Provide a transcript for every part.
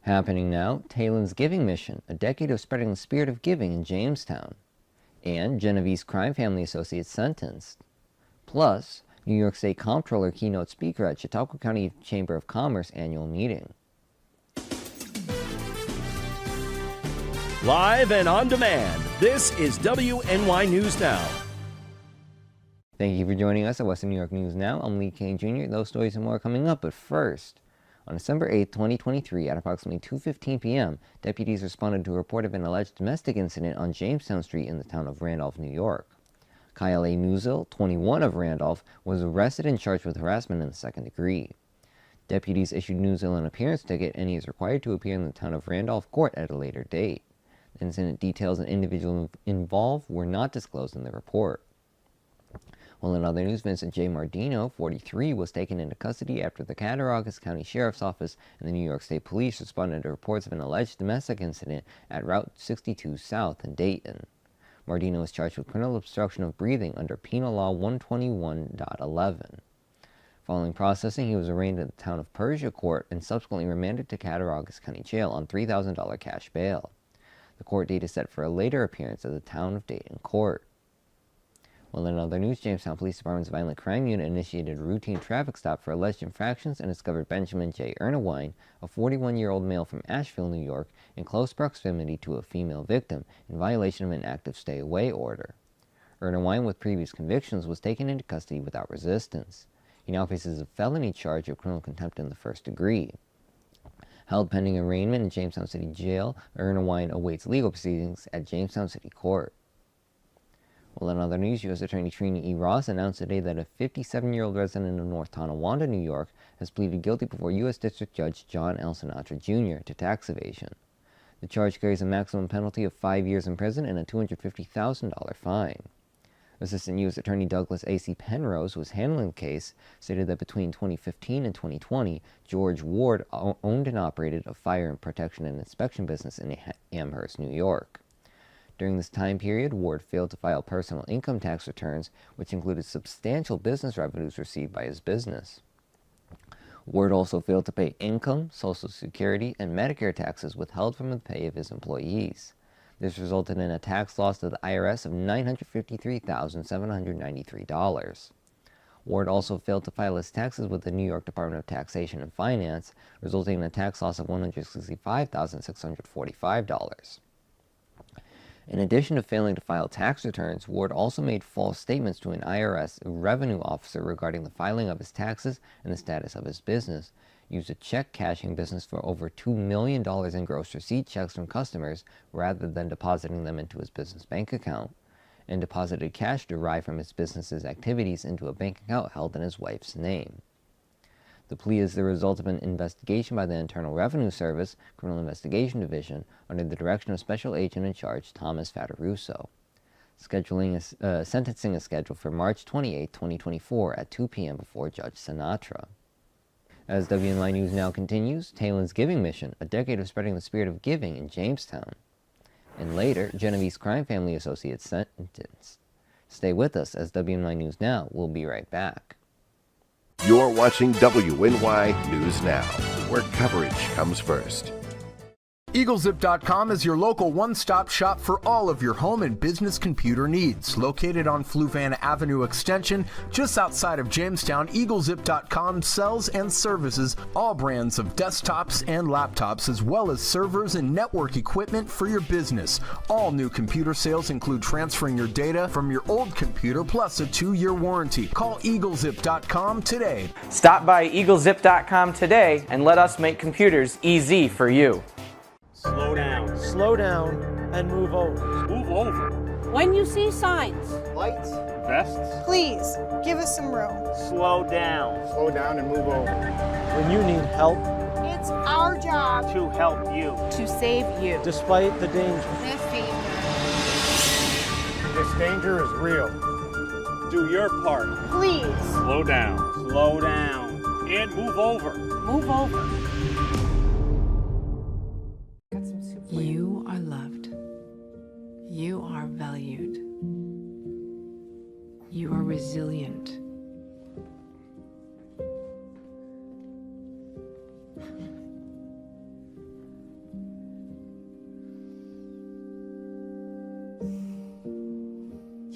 Happening now, Taynn's Giving Mission, a decade of spreading the spirit of giving in Jamestown. And Genovese crime family associate sentenced. Plus, New York State Comptroller keynote speaker at Chautauqua County Chamber of Commerce annual meeting. Live and on demand, this is WNY News Now. Thank you for joining us at Western New York News Now. I'm Lee Kane Jr. Those stories and more are coming up, but first, on December 8, 2023, at approximately 2:15 p.m., deputies responded to a report of an alleged domestic incident on Jamestown Street in the town of Randolph, New York. Kyle A. Newsill, 21 of Randolph, was arrested and charged with harassment in the second degree. Deputies issued Newsill an appearance ticket, and he is required to appear in the town of Randolph court at a later date. The incident details and individuals involved were not disclosed in the report. Well, in other news, Vincent J. Mardino, 43, was taken into custody after the Cattaraugus County Sheriff's Office and the New York State Police responded to reports of an alleged domestic incident at Route 62 South in Dayton. Mardino was charged with criminal obstruction of breathing under Penal Law 121.11. Following processing, he was arraigned at the town of Persia Court and subsequently remanded to Cattaraugus County Jail on $3,000 cash bail. The court date is set for a later appearance at the town of Dayton Court. Well, in other news, Jamestown Police Department's Violent Crime Unit initiated a routine traffic stop for alleged infractions and discovered Benjamin J. Ernewine, a 41-year-old male from Asheville, New York, in close proximity to a female victim in violation of an active stay-away order. Ernewine, with previous convictions, was taken into custody without resistance. He now faces a felony charge of criminal contempt in the first degree. Held pending arraignment in Jamestown City Jail, Ernewine awaits legal proceedings at Jamestown City Court. Well, in other news, U.S. Attorney Trina E. Ross announced today that a 57-year-old resident of North Tonawanda, New York, has pleaded guilty before U.S. District Judge John L. Sinatra, Jr. to tax evasion. The charge carries a maximum penalty of 5 years in prison and a $250,000 fine. Assistant U.S. Attorney Douglas A.C. Penrose, who was handling the case, stated that between 2015 and 2020, George Ward owned and operated a fire and protection and inspection business in Amherst, New York. During this time period, Ward failed to file personal income tax returns, which included substantial business revenues received by his business. Ward also failed to pay income, Social Security, and Medicare taxes withheld from the pay of his employees. This resulted in a tax loss to the IRS of $953,793. Ward also failed to file his taxes with the New York Department of Taxation and Finance, resulting in a tax loss of $165,645. In addition to failing to file tax returns, Ward also made false statements to an IRS revenue officer regarding the filing of his taxes and the status of his business, used a check cashing business for over $2 million in gross receipt checks from customers rather than depositing them into his business bank account, and deposited cash derived from his business's activities into a bank account held in his wife's name. The plea is the result of an investigation by the Internal Revenue Service, Criminal Investigation Division, under the direction of Special Agent in Charge Thomas Fataruso. Sentencing is scheduled for March 28, 2024 at 2 p.m. before Judge Sinatra. As WNY News Now continues, Taynn's Giving Mission, a decade of spreading the spirit of giving in Jamestown. And later, Genovese crime family associate sentenced. Stay with us as WNY News Now will be right back. You're watching WNY News Now, where coverage comes first. EagleZip.com is your local one-stop shop for all of your home and business computer needs. Located on Fluvan Avenue Extension, just outside of Jamestown, EagleZip.com sells and services all brands of desktops and laptops, as well as servers and network equipment for your business. All new computer sales include transferring your data from your old computer plus a 2-year warranty. Call EagleZip.com today. Stop by EagleZip.com today and let us make computers easy for you. Slow down. Slow down and move over. Move over. When you see signs, Lights. Vests. Please, give us some room. Slow down. Slow down and move over. When you need help, It's our job To help you. to save you. despite the danger. this danger. This danger is real. Do your part. Please. Slow down. Slow down. And move over. Move over. You are loved. You are valued. You are resilient.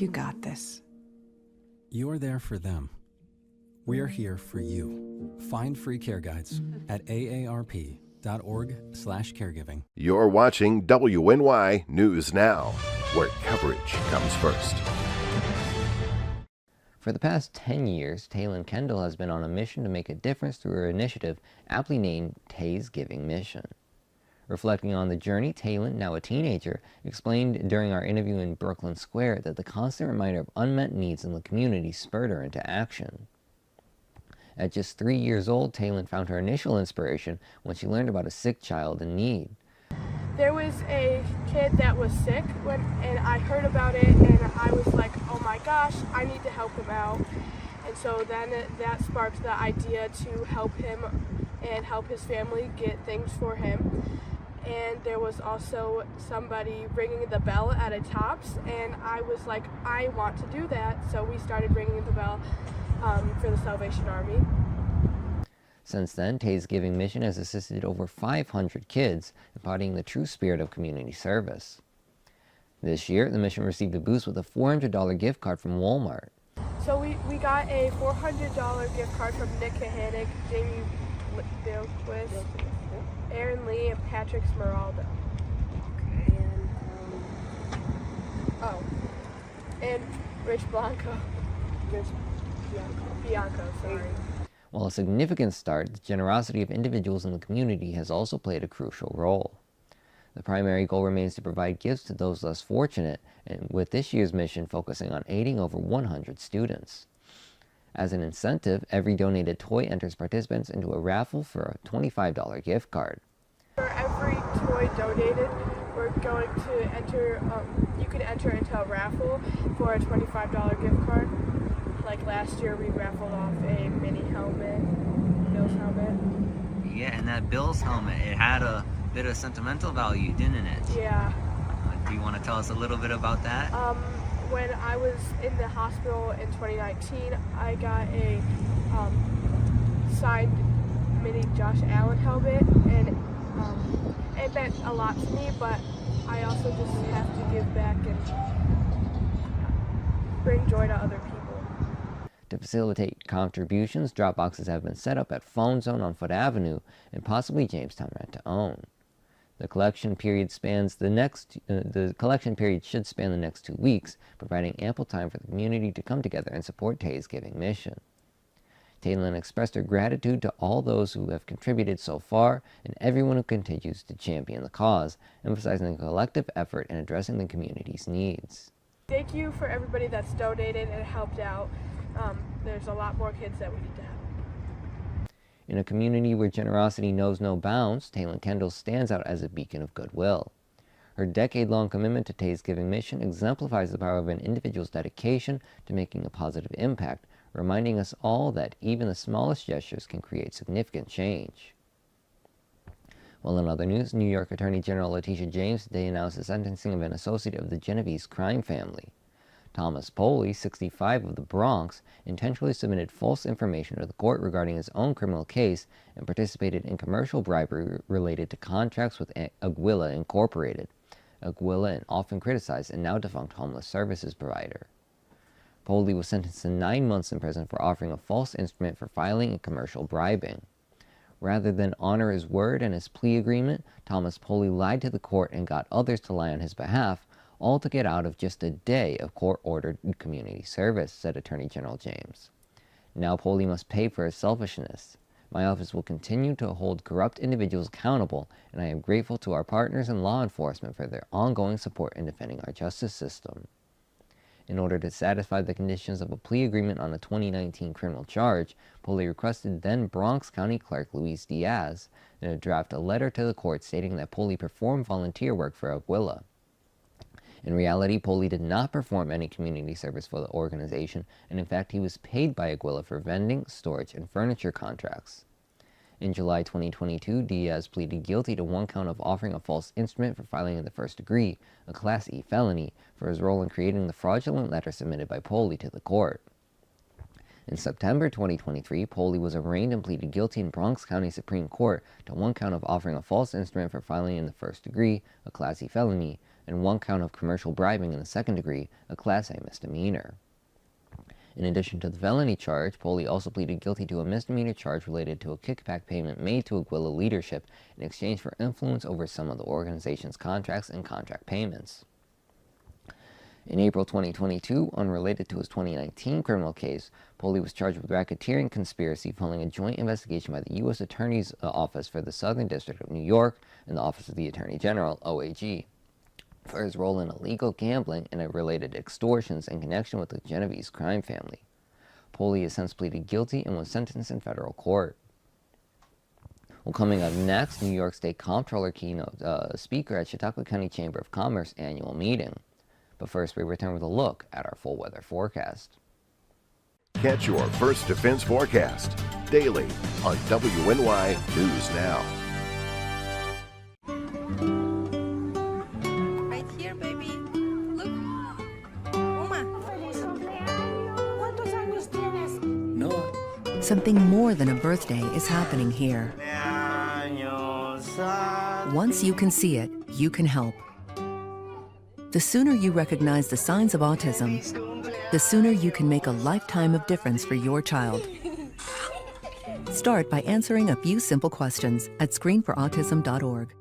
You got this. You're there for them. We're here for you. Find free care guides at aarp.org/caregiving. You're watching WNY News Now, where coverage comes first. For the past 10 years, Taylnn Kendall has been on a mission to make a difference through her initiative, aptly named Tay's Giving Mission. Reflecting on the journey, Taylnn, now a teenager, explained during our interview in Brooklyn Square that the constant reminder of unmet needs in the community spurred her into action. At just 3 years old, Taylnn found her initial inspiration when she learned about a sick child in need. There was a kid that was sick and I heard about it and I was like, oh my gosh, I need to help him out. And so then that sparked the idea to help him and help his family get things for him. And there was also somebody ringing the bell at a Tops, and I was like, I want to do that. So we started ringing the bell for the Salvation Army. Since then, Tay's Giving Mission has assisted over 500 kids, embodying the true spirit of community service. This year, the mission received a boost with a $400 gift card from Walmart. So we got a $400 gift card from Nick Kahanick, Jamie Bilquist, Aaron Lee, and Patrick Smeraldo. And Rich Blanco. Bianco, sorry. While a significant start, the generosity of individuals in the community has also played a crucial role. The primary goal remains to provide gifts to those less fortunate, and with this year's mission focusing on aiding over 100 students. As an incentive, every donated toy enters participants into a raffle for a $25 gift card. For every toy donated, we're going to enter, you can enter into a raffle for a $25 gift card. Like last year, we raffled off a mini helmet, Bill's helmet. Yeah, and that Bill's helmet, it had a bit of sentimental value, didn't it? Yeah. Do you want to tell us a little bit about that? When I was in the hospital in 2019, I got a signed mini Josh Allen helmet, and it meant a lot to me, but I also just have to give back and bring joy to other people. To facilitate contributions, drop boxes have been set up at Phone Zone on Foot Avenue and possibly Jamestown Rent to Own. The collection period should span the next 2 weeks, providing ample time for the community to come together and support Tay's Giving Mission. Taylnn expressed her gratitude to all those who have contributed so far and everyone who continues to champion the cause, emphasizing a collective effort in addressing the community's needs. Thank you for everybody that's donated and helped out. There's a lot more kids that we need to help. In a community where generosity knows no bounds, Taylnn Kendall stands out as a beacon of goodwill. Her decade-long commitment to Tay's Giving Mission exemplifies the power of an individual's dedication to making a positive impact, reminding us all that even the smallest gestures can create significant change. Well, in other news, New York Attorney General Letitia James today announced the sentencing of an associate of the Genovese crime family. Thomas Poley, 65, of the Bronx, intentionally submitted false information to the court regarding his own criminal case and participated in commercial bribery related to contracts with Aguila Incorporated. Aguila, an often criticized and now defunct homeless services provider. Poley was sentenced to 9 months in prison for offering a false instrument for filing and commercial bribing. Rather than honor his word and his plea agreement, Thomas Poley lied to the court and got others to lie on his behalf, all to get out of just a day of court-ordered community service, said Attorney General James. Now Poley must pay for his selfishness. My office will continue to hold corrupt individuals accountable, and I am grateful to our partners in law enforcement for their ongoing support in defending our justice system. In order to satisfy the conditions of a plea agreement on a 2019 criminal charge, Poley requested then Bronx County Clerk Luis Diaz to draft a letter to the court stating that Poley performed volunteer work for Aguila. In reality, Poley did not perform any community service for the organization, and in fact he was paid by Aguila for vending, storage, and furniture contracts. In July 2022, Diaz pleaded guilty to 1 count of offering a false instrument for filing in the first degree, a Class E felony, for his role in creating the fraudulent letter submitted by Poley to the court. In September 2023, Poley was arraigned and pleaded guilty in Bronx County Supreme Court to 1 count of offering a false instrument for filing in the first degree, a Class E felony, and 1 count of commercial bribing in the second degree, a Class A misdemeanor. In addition to the felony charge, Poley also pleaded guilty to a misdemeanor charge related to a kickback payment made to Aguila leadership in exchange for influence over some of the organization's contracts and contract payments. In April 2022, unrelated to his 2019 criminal case, Poley was charged with racketeering conspiracy following a joint investigation by the U.S. Attorney's Office for the Southern District of New York and the Office of the Attorney General, OAG, for his role in illegal gambling and related extortions in connection with the Genovese crime family. Poley has since pleaded guilty and was sentenced in federal court. Well, coming up next, New York State Comptroller Keynote speaker at Chautauqua County Chamber of Commerce annual meeting. But first, we return with a look at our full weather forecast. Catch your First Defense forecast daily on WNY News Now. Right here, baby. Look. Uma. ¿Cuántos años tienes? Noah. Something more than a birthday is happening here. Once you can see it, you can help. The sooner you recognize the signs of autism, the sooner you can make a lifetime of difference for your child. Start by answering a few simple questions at screenforautism.org.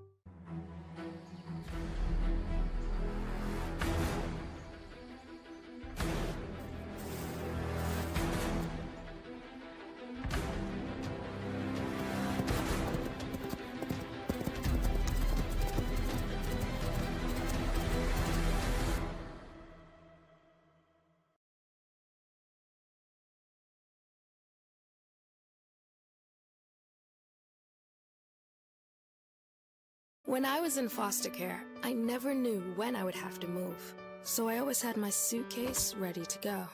When I was in foster care, I never knew when I would have to move, so I always had my suitcase ready to go.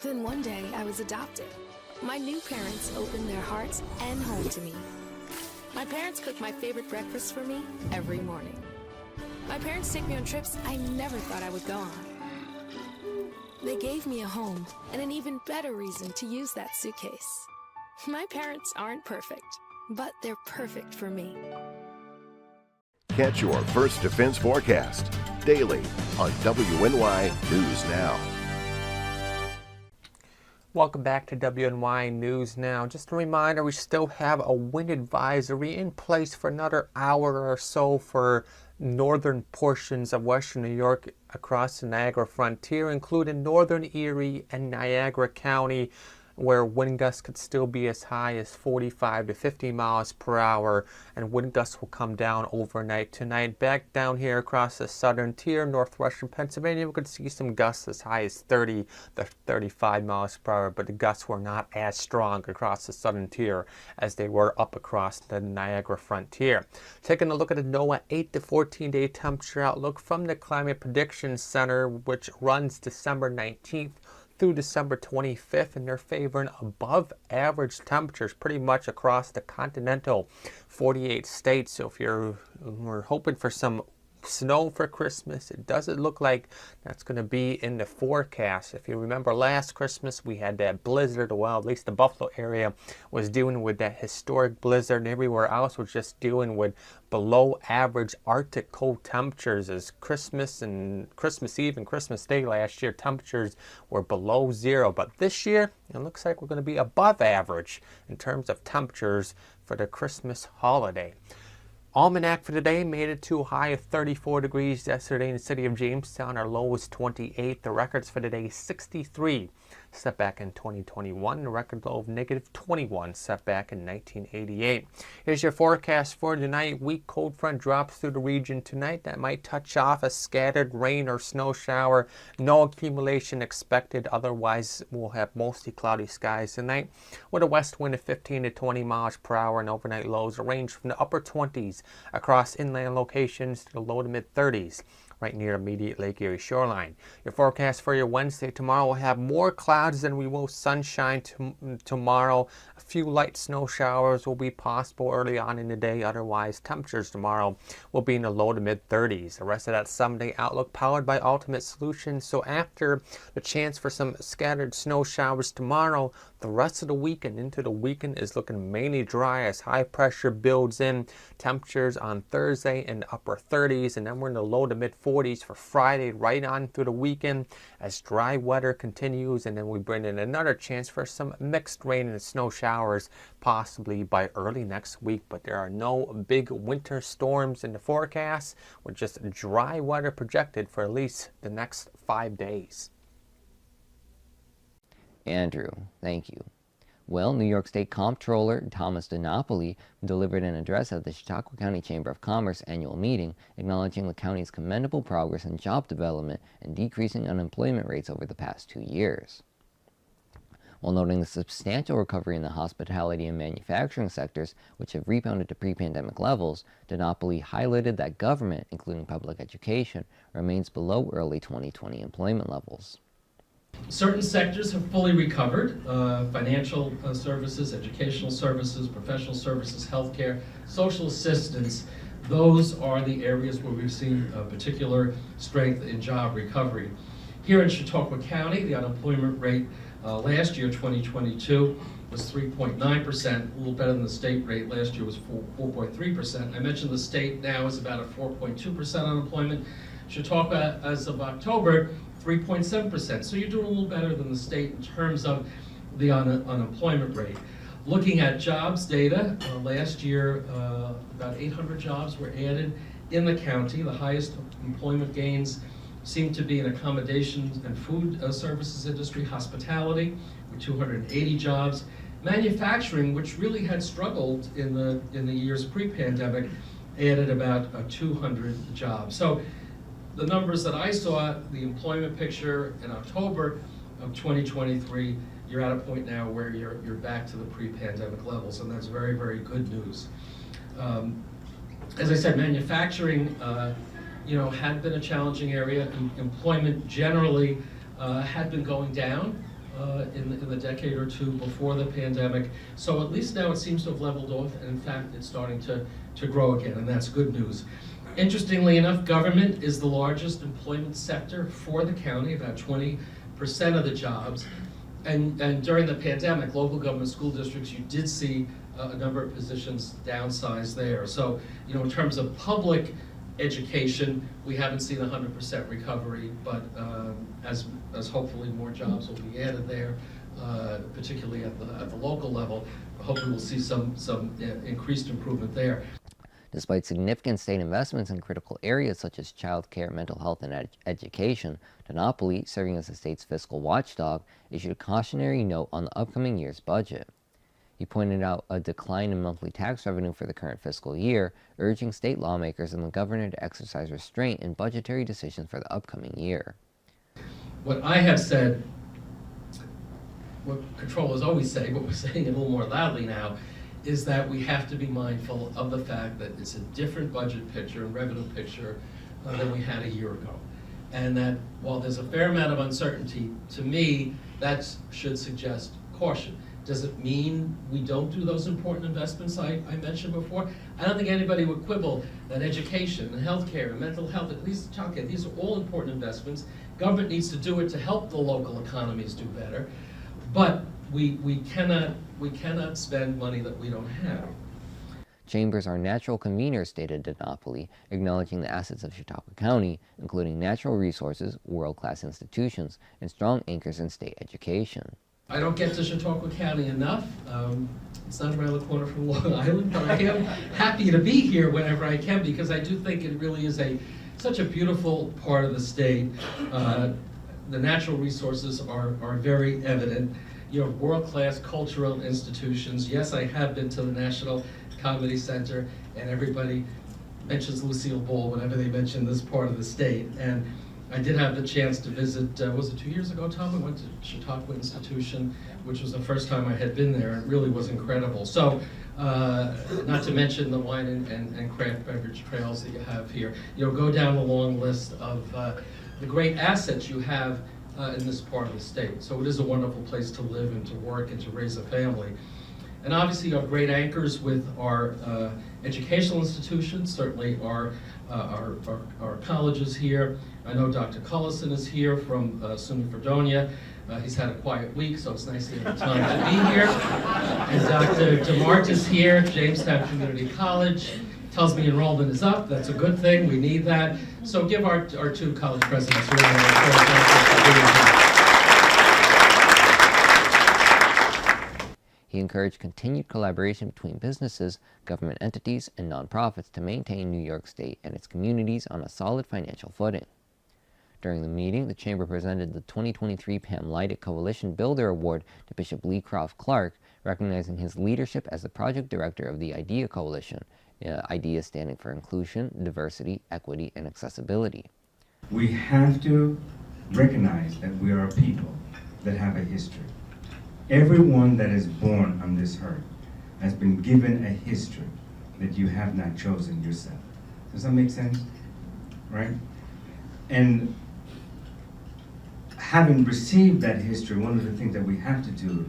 Then one day, I was adopted. My new parents opened their hearts and home to me. My parents cook my favorite breakfast for me every morning. My parents take me on trips I never thought I would go on. They gave me a home and an even better reason to use that suitcase. My parents aren't perfect, but they're perfect for me. Catch your First Defense forecast daily on WNY News Now. Welcome back to WNY News Now. Just a reminder, we still have a wind advisory in place for another hour or so for northern portions of western New York across the Niagara frontier, including northern Erie and Niagara County, where wind gusts could still be as high as 45 to 50 miles per hour, and wind gusts will come down overnight tonight. Back down here across the southern tier, northwestern Pennsylvania, we could see some gusts as high as 30 to 35 miles per hour, but the gusts were not as strong across the southern tier as they were up across the Niagara frontier. Taking a look at the NOAA 8 to 14-day temperature outlook from the Climate Prediction Center, which runs December 19th through December 25th, and they're favoring above average temperatures pretty much across the continental 48 states. So if we're hoping for some snow for Christmas, it doesn't look like that's going to be in the forecast. If you remember last Christmas, we had that blizzard. Well, at least the Buffalo area was dealing with that historic blizzard, and everywhere else was just dealing with below average Arctic cold temperatures. As Christmas and Christmas Eve and Christmas Day last year, temperatures were below zero. But this year, it looks like we're going to be above average in terms of temperatures for the Christmas holiday. Almanac for today made it to a high of 34 degrees yesterday in the city of Jamestown. Our low was 28. The records for today 63. Set back in 2021. The record low of negative 21. Set back in 1988. Here's your forecast for tonight. Weak cold front drops through the region tonight. That might touch off a scattered rain or snow shower. No accumulation expected. Otherwise, we'll have mostly cloudy skies tonight with a west wind of 15 to 20 miles per hour, and overnight lows range from the upper 20s across inland locations to the low to mid 30s right near immediate Lake Erie shoreline. Your forecast for your Wednesday tomorrow will have more clouds than we will sunshine tomorrow. A few light snow showers will be possible early on in the day. Otherwise, temperatures tomorrow will be in the low to mid 30s. The rest of that someday outlook powered by Ultimate Solutions. So after the chance for some scattered snow showers tomorrow, The rest of the week and into the weekend is looking mainly dry as high pressure builds in. Temperatures on Thursday in the upper 30s, and then we're in the low to mid 40s for Friday, right on through the weekend as dry weather continues, and then we bring in another chance for some mixed rain and snow showers possibly by early next week. But there are no big winter storms in the forecast, with just dry weather projected for at least the next 5 days. Andrew, thank you. Well, New York State Comptroller Thomas DiNapoli delivered an address at the Chautauqua County Chamber of Commerce annual meeting, acknowledging the county's commendable progress in job development and decreasing unemployment rates over the past 2 years. While noting the substantial recovery in the hospitality and manufacturing sectors, which have rebounded to pre-pandemic levels, DiNapoli highlighted that government, including public education, remains below early 2020 employment levels. Certain sectors have fully recovered, financial services, educational services, professional services, healthcare, social assistance. Those are the areas where we've seen particular strength in job recovery. Here in Chautauqua County, the unemployment rate last year, 2022, was 3.9%, a little better than the state rate. Last year was 4.3%. I mentioned the state now is about a 4.2% unemployment. Chautauqua, as of October, 3.7%. So you're doing a little better than the state in terms of the unemployment rate. Looking at jobs data, last year about 800 jobs were added in the county. The highest employment gains seem to be in accommodations and food services industry, hospitality, with 280 jobs. Manufacturing, which really had struggled in the years pre-pandemic, added about 200 jobs. So the numbers that I saw, the employment picture in October of 2023, you're at a point now where you're back to the pre-pandemic levels, and that's very, very good news. As I said, manufacturing, had been a challenging area. Employment generally had been going down in the decade or two before the pandemic. So at least now it seems to have leveled off, and in fact, it's starting to grow again, and that's good news. Interestingly enough, government is the largest employment sector for the county, about 20% of the jobs. And during the pandemic, local government school districts, you did see a number of positions downsized there. So, in terms of public education, we haven't seen 100% recovery, but as hopefully more jobs will be added there, particularly at the local level, hopefully we'll see some increased improvement there. Despite significant state investments in critical areas such as child care, mental health, and education, DiNapoli, serving as the state's fiscal watchdog, issued a cautionary note on the upcoming year's budget. He pointed out a decline in monthly tax revenue for the current fiscal year, urging state lawmakers and the governor to exercise restraint in budgetary decisions for the upcoming year. What I have said, what controllers always say, but we're saying it a little more loudly now, is that we have to be mindful of the fact that it's a different budget picture and revenue picture than we had a year ago. And that while there's a fair amount of uncertainty, to me, that should suggest caution. Does it mean we don't do those important investments I mentioned before? I don't think anybody would quibble that education and healthcare and mental health, at least childcare, these are all important investments. Government needs to do it to help the local economies do better. But we cannot spend money that we don't have. Chambers are natural conveners, stated DiNapoli, acknowledging the assets of Chautauqua County, including natural resources, world-class institutions, and strong anchors in state education. I don't get to Chautauqua County enough. It's not around the corner from Long Island, but I am happy to be here whenever I can, because I do think it really is such a beautiful part of the state. The natural resources are very evident. You have world-class cultural institutions. Yes, I have been to the National Comedy Center, and everybody mentions Lucille Ball whenever they mention this part of the state. And I did have the chance to visit, was it 2 years ago, Tom? I went to Chautauqua Institution, which was the first time I had been there, and it really was incredible. So, not to mention the wine and craft beverage trails that you have here. Go down the long list of the great assets you have in this part of the state. So it is a wonderful place to live and to work and to raise a family. And obviously you have great anchors with our educational institutions, certainly our colleges here. I know Dr. Cullison is here from SUNY Fredonia. He's had a quiet week, so it's nice to have the time to be here. And Dr. DeMart is here, Jamestown Community College. Tells me enrollment is up. That's a good thing. We need that. So give our two college presidents a round of applause for being here. He encouraged continued collaboration between businesses, government entities, and nonprofits to maintain New York State and its communities on a solid financial footing. During the meeting, the Chamber presented the 2023 Pam Leidick Coalition Builder Award to Bishop Lee Croft Clark, recognizing his leadership as the project director of the IDEA Coalition, IDEA standing for Inclusion, Diversity, Equity, and Accessibility. We have to recognize that we are a people that have a history. Everyone that is born on this earth has been given a history that you have not chosen yourself. Does that make sense? Right? And having received that history, one of the things that we have to do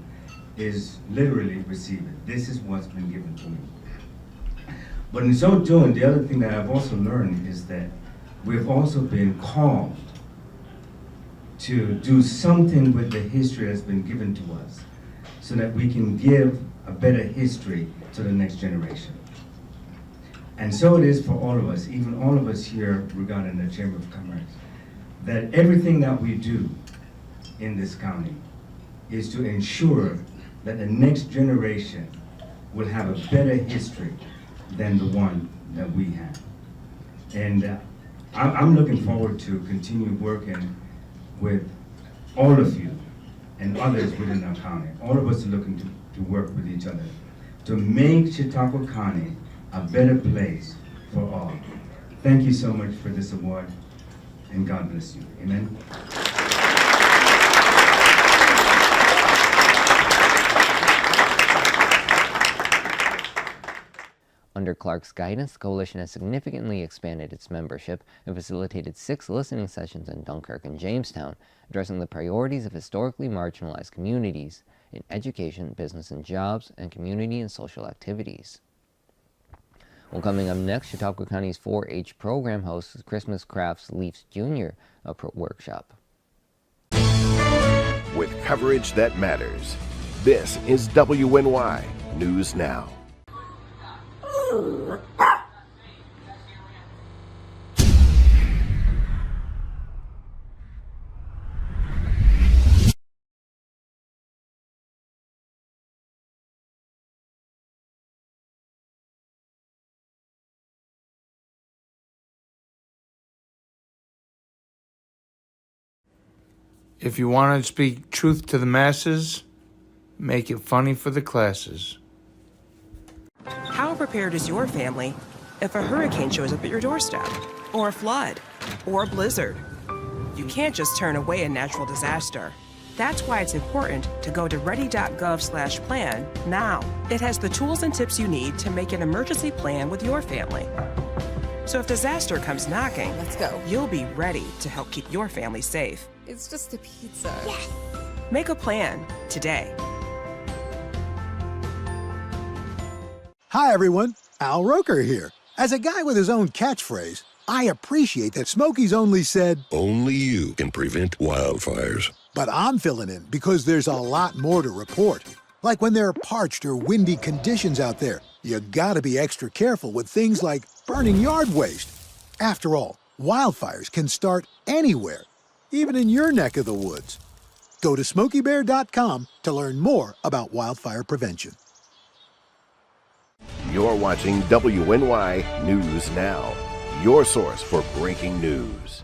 is literally receive it. This is what's been given to me. But in so doing, the other thing that I've also learned is that we've also been called to do something with the history that's been given to us so that we can give a better history to the next generation. And so it is for all of us, even all of us here regarding the Chamber of Commerce, that everything that we do in this county is to ensure that the next generation will have a better history than the one that we have. And I'm looking forward to continue working with all of you and others within our county. All of us are looking to work with each other to make Chautauqua County a better place for all. Thank you so much for this award, and God bless you. Amen. Under Clark's guidance, the coalition has significantly expanded its membership and facilitated 6 listening sessions in Dunkirk and Jamestown, addressing the priorities of historically marginalized communities in education, business and jobs, and community and social activities. Well, coming up next, Chautauqua County's 4-H program hosts Christmas Crafts Leafs Jr. workshop. With coverage that matters, this is WNY News Now. If you want to speak truth to the masses, make it funny for the classes. How prepared is your family if a hurricane shows up at your doorstep, or a flood, or a blizzard? You can't just turn away a natural disaster. That's why it's important to go to ready.gov/plan now. It has the tools and tips you need to make an emergency plan with your family. So if disaster comes knocking, Let's go. You'll be ready to help keep your family safe. It's just a pizza. Yes! Make a plan today. Hi, everyone. Al Roker here. As a guy with his own catchphrase, I appreciate that Smokey's only said, "Only you can prevent wildfires." But I'm filling in because there's a lot more to report. Like when there are parched or windy conditions out there, you gotta be extra careful with things like burning yard waste. After all, wildfires can start anywhere, even in your neck of the woods. Go to SmokeyBear.com to learn more about wildfire prevention. You're watching WNY News Now, your source for breaking news.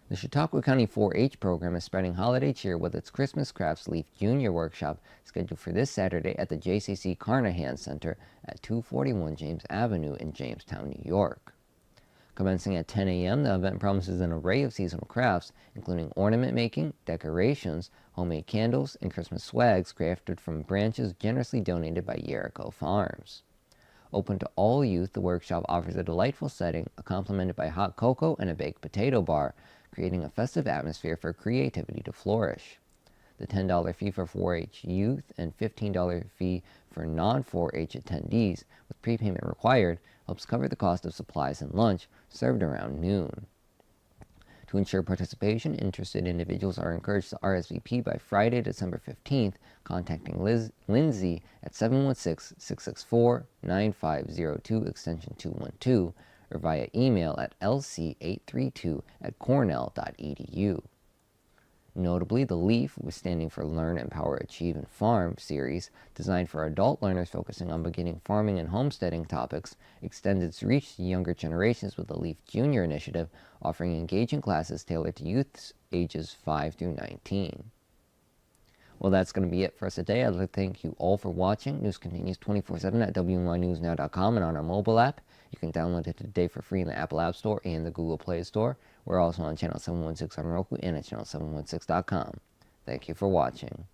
The Chautauqua County 4-H program is spreading holiday cheer with its Christmas Crafts Leaf Jr. workshop scheduled for this Saturday at the JCC Carnahan Center at 241 James Avenue in Jamestown, New York. Commencing at 10 a.m., the event promises an array of seasonal crafts, including ornament making, decorations, homemade candles, and Christmas swags crafted from branches generously donated by Jericho Farms. Open to all youth, the workshop offers a delightful setting, complemented by hot cocoa and a baked potato bar, creating a festive atmosphere for creativity to flourish. The $10 fee for 4-H youth and $15 fee for non-4-H attendees with prepayment required helps cover the cost of supplies and lunch served around noon. To ensure participation, interested individuals are encouraged to RSVP by Friday, December 15th, contacting Lindsay at 716-664-9502, extension 212, or via email at lc832@cornell.edu. Notably, the LEAF, standing for Learn, Empower, Achieve, and Farm series, designed for adult learners focusing on beginning farming and homesteading topics, extends its reach to younger generations with the LEAF Junior initiative, offering engaging classes tailored to youths ages 5 through 19. Well, that's going to be it for us today. I'd like to thank you all for watching. News continues 24/7 at WNYNewsNow.com and on our mobile app. You can download it today for free in the Apple App Store and the Google Play Store. We're also on channel 716 on Roku and at channel716.com. Thank you for watching.